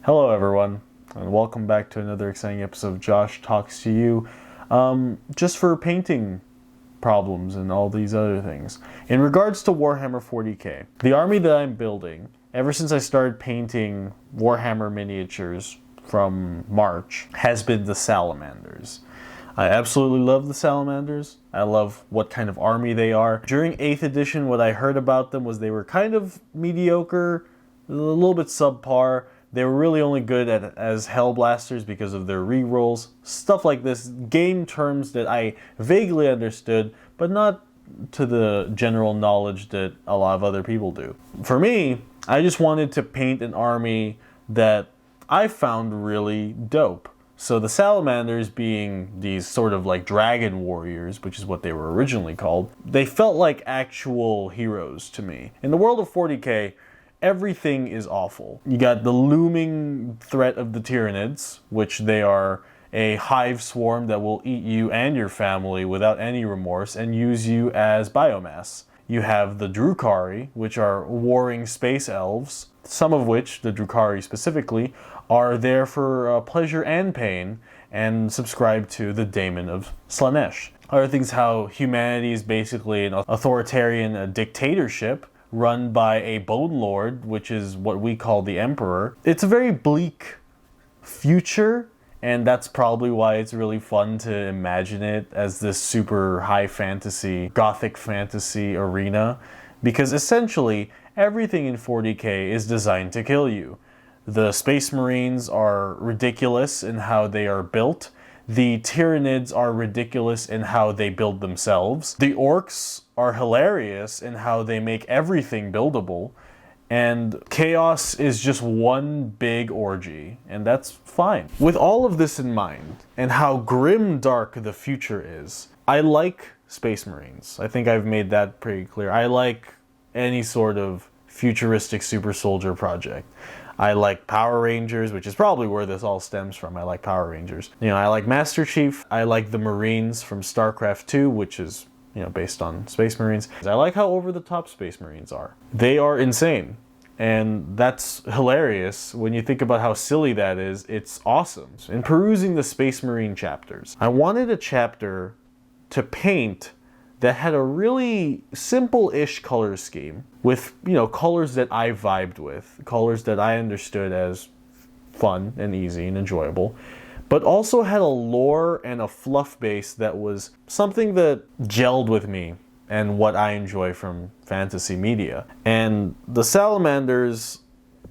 Hello everyone, and welcome back to another exciting episode of Josh Talks to You, just for painting problems and all these other things. In regards to Warhammer 40k, the army that I'm building, ever since I started painting Warhammer miniatures from March, has been the Salamanders. I absolutely love the Salamanders. I love what kind of army they are. During 8th edition, what I heard about them was they were kind of mediocre, a little bit subpar. They were really only good as Hellblasters because of their rerolls, stuff like this, game terms that I vaguely understood, but not to the general knowledge that a lot of other people do. For me, I just wanted to paint an army that I found really dope. So the Salamanders, being these sort of like dragon warriors, which is what they were originally called, they felt like actual heroes to me. In the world of 40k, everything is awful. You got the looming threat of the Tyranids, which they are a hive swarm that will eat you and your family without any remorse and use you as biomass. You have the Drukhari, which are warring space elves, some of which, the Drukhari specifically, are there for pleasure and pain, and subscribe to the daemon of Slaanesh. Other things, how humanity is basically an authoritarian dictatorship run by a Bone Lord, which is what we call the Emperor. It's a very bleak future, and that's probably why it's really fun to imagine it as this super high fantasy, gothic fantasy arena, because essentially everything in 40k is designed to kill you. The Space Marines are ridiculous in how they are built. The Tyranids are ridiculous in how they build themselves. The Orcs are hilarious in how they make everything buildable. And Chaos is just one big orgy, and that's fine. With all of this in mind, and how grim dark the future is, I like Space Marines. I think I've made that pretty clear. I like any sort of futuristic super soldier project. I like Power Rangers, which is probably where this all stems from. I like Power Rangers. I like Master Chief. I like the Marines from StarCraft 2, which is, based on Space Marines. I like how over-the-top Space Marines are. They are insane. And that's hilarious. When you think about how silly that is, it's awesome. In perusing the Space Marine chapters, I wanted a chapter to paint that had a really simple-ish color scheme with, colors that I vibed with, colors that I understood as fun and easy and enjoyable, but also had a lore and a fluff base that was something that gelled with me and what I enjoy from fantasy media. And the Salamanders,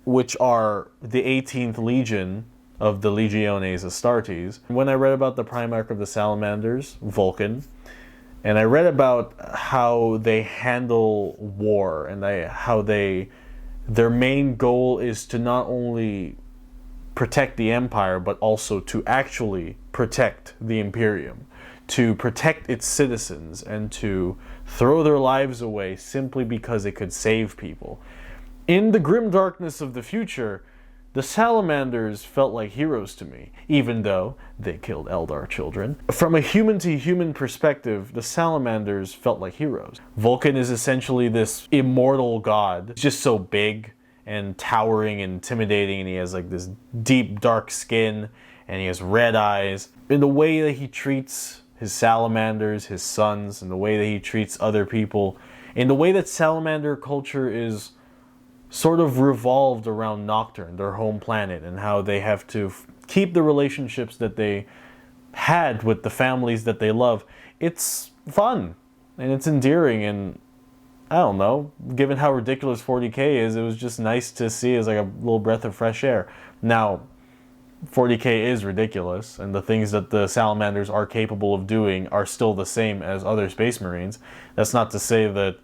which are the 18th Legion of the Legiones Astartes, when I read about the Primarch of the Salamanders, Vulkan, and I read about how they handle war and how their main goal is to not only protect the Empire, but also to actually protect the Imperium, to protect its citizens, and to throw their lives away simply because it could save people. In the grim darkness of the future, the Salamanders felt like heroes to me, even though they killed Eldar children. From a human-to-human perspective, the Salamanders felt like heroes. Vulkan is essentially this immortal god. He's just so big and towering and intimidating, and he has like this deep, dark skin, and he has red eyes. In the way that he treats his salamanders, his sons, and the way that he treats other people, in the way that salamander culture is sort of revolved around Nocturne, their home planet, and how they have to keep the relationships that they had with the families that they love. It's fun, and it's endearing, and I don't know, given how ridiculous 40k is, it was just nice to see as like a little breath of fresh air. Now, 40k is ridiculous, and the things that the Salamanders are capable of doing are still the same as other Space Marines. That's not to say that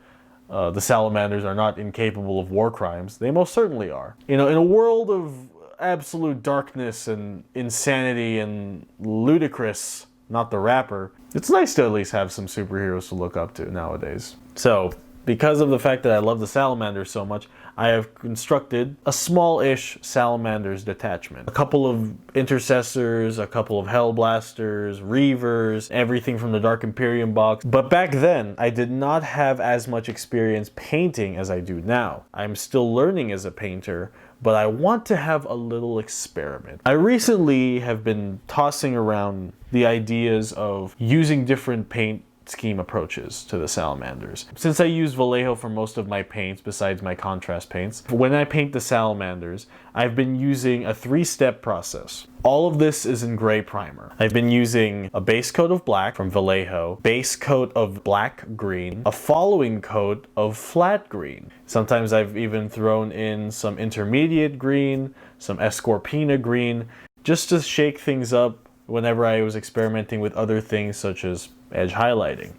the Salamanders are not incapable of war crimes. They most certainly are. In a world of absolute darkness and insanity and ludicrous, not the rapper, it's nice to at least have some superheroes to look up to nowadays. So, because of the fact that I love the Salamanders so much, I have constructed a small-ish Salamanders detachment. A couple of Intercessors, a couple of Hellblasters, Reavers, everything from the Dark Imperium box. But back then, I did not have as much experience painting as I do now. I'm still learning as a painter, but I want to have a little experiment. I recently have been tossing around the ideas of using different paint scheme approaches to the Salamanders. Since I use Vallejo for most of my paints besides my contrast paints, when I paint the Salamanders, I've been using a 3-step process. All of this is in gray primer. I've been using a base coat of black from Vallejo, base coat of black green, a following coat of flat green. Sometimes I've even thrown in some intermediate green, some Escorpina green, just to shake things up whenever I was experimenting with other things such as edge highlighting.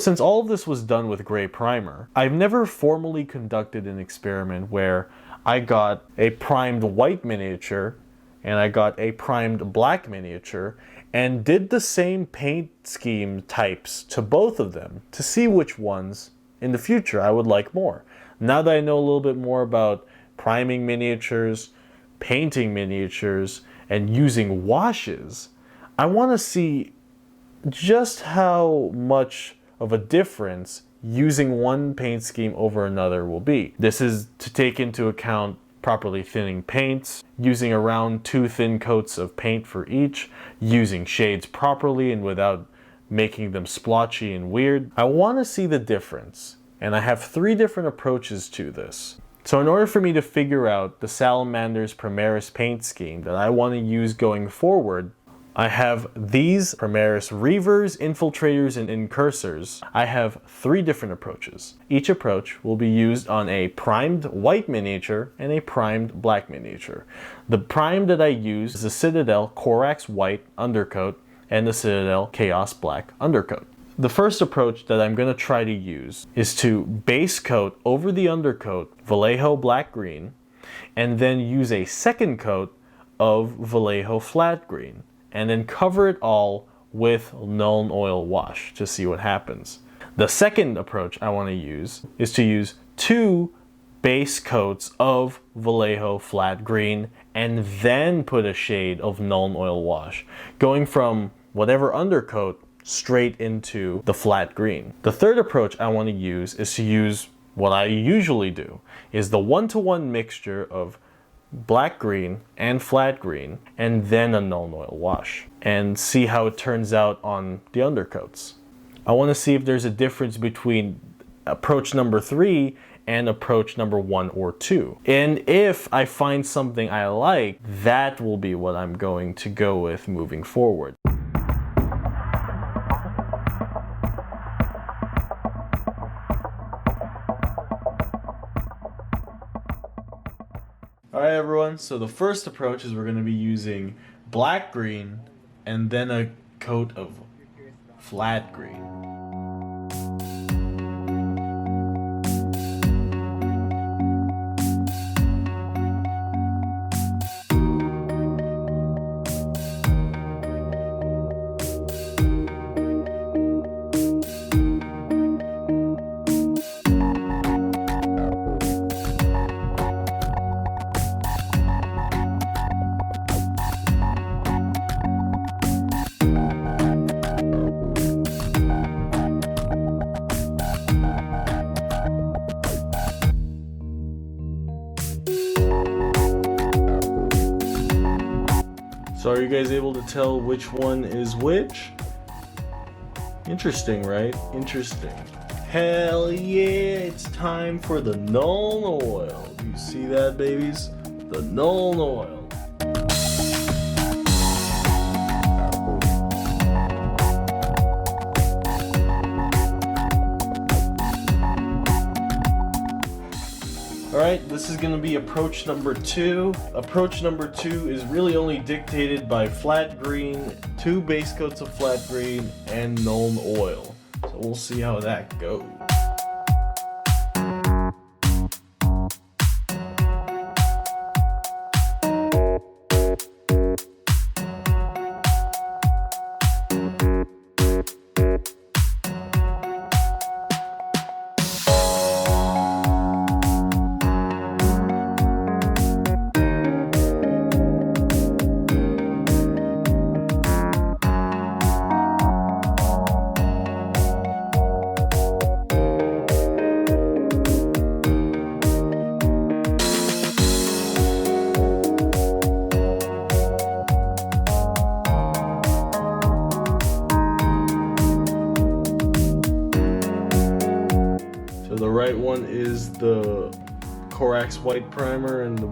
Since all of this was done with gray primer, I've never formally conducted an experiment where I got a primed white miniature and I got a primed black miniature and did the same paint scheme types to both of them to see which ones in the future I would like more. Now that I know a little bit more about priming miniatures, painting miniatures, and using washes, I want to see just how much of a difference using one paint scheme over another will be. This is to take into account properly thinning paints, using around 2 thin coats of paint for each, using shades properly and without making them splotchy and weird. I want to see the difference, and I have 3 different approaches to this. So in order for me to figure out the Salamander's Primaris paint scheme that I want to use going forward, I have these Primaris Reavers, Infiltrators, and Incursors. I have 3 different approaches. Each approach will be used on a primed white miniature and a primed black miniature. The prime that I use is the Citadel Corax White undercoat and the Citadel Chaos Black undercoat. The first approach that I'm going to try to use is to base coat over the undercoat Vallejo Black Green and then use a second coat of Vallejo Flat Green, and then cover it all with Nuln Oil wash to see what happens. The second approach I want to use is to use 2 base coats of Vallejo Flat Green and then put a shade of Nuln Oil wash, going from whatever undercoat straight into the flat green. The third approach I want to use is to use what I usually do, is the 1-to-1 mixture of black green and flat green and then a Nuln Oil wash and see how it turns out on the undercoats. I want to see if there's a difference between approach number 3 and approach number 1 or 2. And if I find something I like, that will be what I'm going to go with moving forward. Alright everyone, so the first approach is we're going to be using black green and then a coat of flat green. So are you guys able to tell which one is which? Interesting, right? Interesting. Hell yeah, it's time for the Nuln Oil. Do you see that, babies? The Nuln Oil. Alright, this is going to be approach number 2. Approach number 2 is really only dictated by flat green, 2 base coats of flat green, and Nuln Oil. So we'll see how that goes. Corax white primer, and the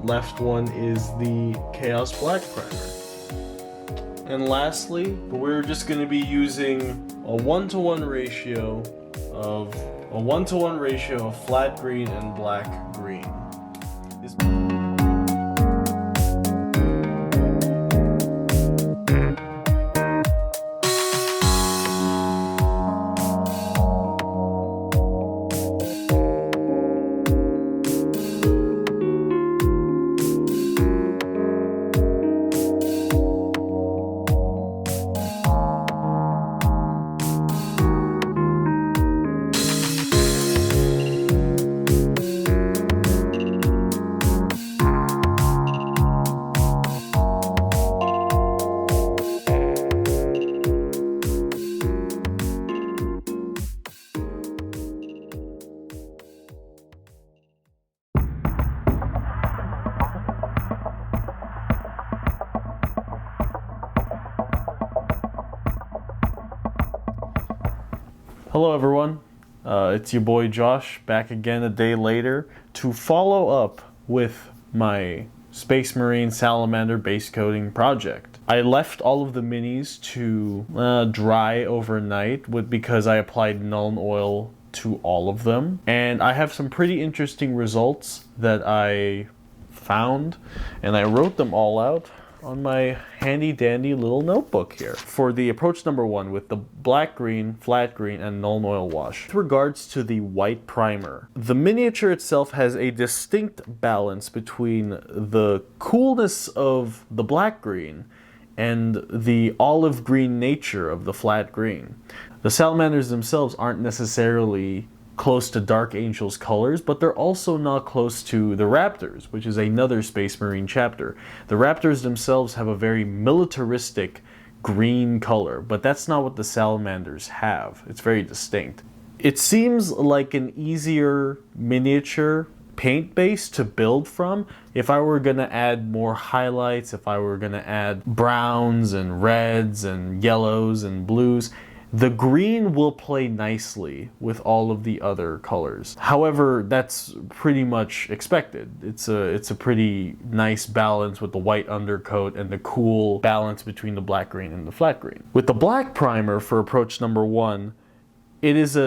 left one is the Chaos black primer. And lastly, we're just going to be using a 1-to-1 ratio of flat green and black green. Hello everyone, it's your boy Josh, back again a day later to follow up with my Space Marine Salamander base coating project. I left all of the minis to dry overnight because I applied Nuln Oil to all of them, and I have some pretty interesting results that I found, and I wrote them all out on my handy dandy little notebook here. For the approach number 1 with the black green, flat green, and Nuln Oil wash. With regards to the white primer, the miniature itself has a distinct balance between the coolness of the black green and the olive green nature of the flat green. The salamanders themselves aren't necessarily close to Dark Angel's colors, but they're also not close to the Raptors, which is another Space Marine chapter. The Raptors themselves have a very militaristic green color, but that's not what the Salamanders have. It's very distinct. It seems like an easier miniature paint base to build from if I were going to add more highlights, if I were going to add browns and reds and yellows and blues. The green will play nicely with all of the other colors. However, that's pretty much expected. It's a pretty nice balance with the white undercoat and the cool balance between the black green and the flat green. With the black primer for approach number 1, it is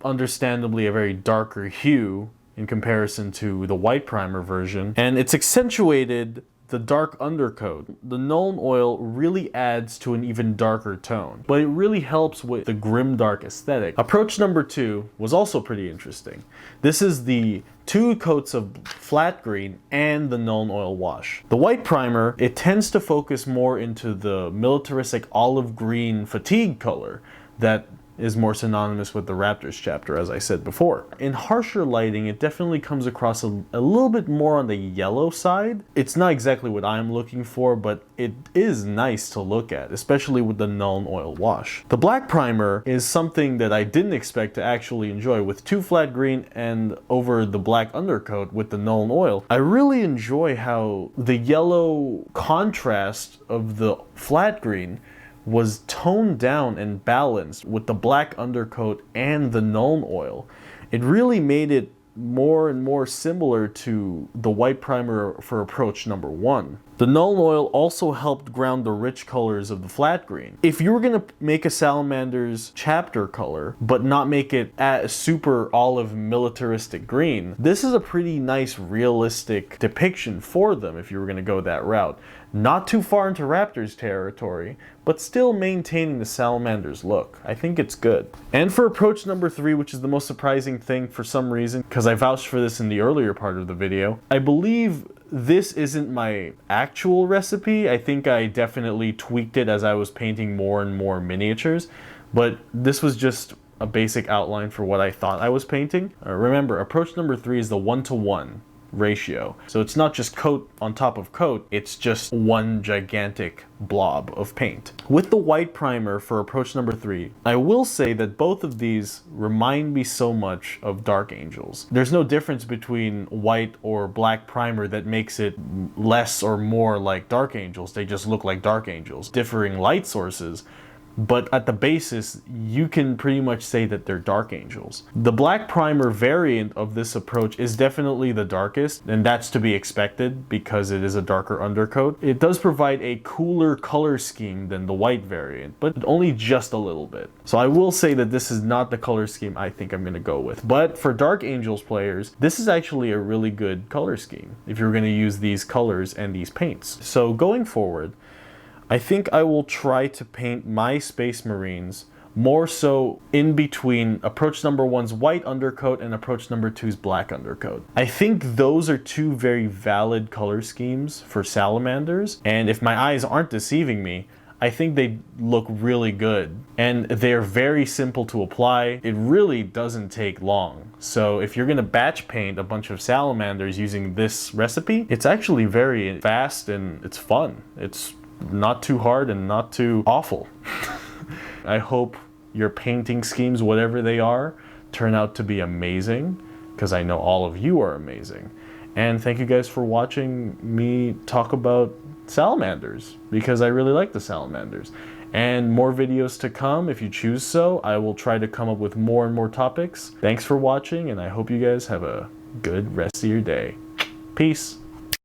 understandably a very darker hue in comparison to the white primer version, and it's accentuated the dark undercoat. The Nuln Oil really adds to an even darker tone, but it really helps with the grimdark aesthetic. Approach number 2 was also pretty interesting. This is the 2 coats of flat green and the Nuln Oil wash. The white primer, it tends to focus more into the militaristic olive green fatigue color that is more synonymous with the Raptors chapter, as I said before. In harsher lighting, it definitely comes across a little bit more on the yellow side. It's not exactly what I'm looking for, but it is nice to look at, especially with the Nuln Oil wash. The black primer is something that I didn't expect to actually enjoy. With 2 flat green and over the black undercoat with the Nuln Oil, I really enjoy how the yellow contrast of the flat green was toned down and balanced with the black undercoat and the Nuln Oil. It really made it more and more similar to the white primer for approach number 1. The Nuln Oil also helped ground the rich colors of the flat green. If you were going to make a Salamander's chapter color, but not make it a super olive militaristic green, this is a pretty nice realistic depiction for them if you were going to go that route. Not too far into Raptors territory, but still maintaining the Salamander's look. I think it's good. And for approach number 3, which is the most surprising thing for some reason, because I vouched for this in the earlier part of the video, I believe this isn't my actual recipe. I think I definitely tweaked it as I was painting more and more miniatures, but this was just a basic outline for what I thought I was painting. Remember, approach number 3 is the 1-to-1 ratio. So it's not just coat on top of coat, it's just one gigantic blob of paint. With the white primer for approach number 3, I will say that both of these remind me so much of Dark Angels. There's no difference between white or black primer that makes it less or more like Dark Angels. They just look like Dark Angels. Differing light sources, but at the basis, you can pretty much say that they're Dark Angels. The black primer variant of this approach is definitely the darkest, and that's to be expected because it is a darker undercoat. It does provide a cooler color scheme than the white variant, but only just a little bit. So I will say that this is not the color scheme I think I'm going to go with. But for Dark Angels players, this is actually a really good color scheme if you're going to use these colors and these paints. So going forward, I think I will try to paint my Space Marines more so in between approach number 1's white undercoat and approach number 2's black undercoat. I think those are two very valid color schemes for Salamanders, and if my eyes aren't deceiving me, I think they look really good, and they're very simple to apply. It really doesn't take long. So if you're gonna batch paint a bunch of Salamanders using this recipe, it's actually very fast and it's fun. It's not too hard and not too awful. I hope your painting schemes, whatever they are, turn out to be amazing, because I know all of you are amazing. And thank you guys for watching me talk about Salamanders, because I really like the Salamanders. And more videos to come if you choose so. I will try to come up with more and more topics. Thanks for watching, and I hope you guys have a good rest of your day. Peace.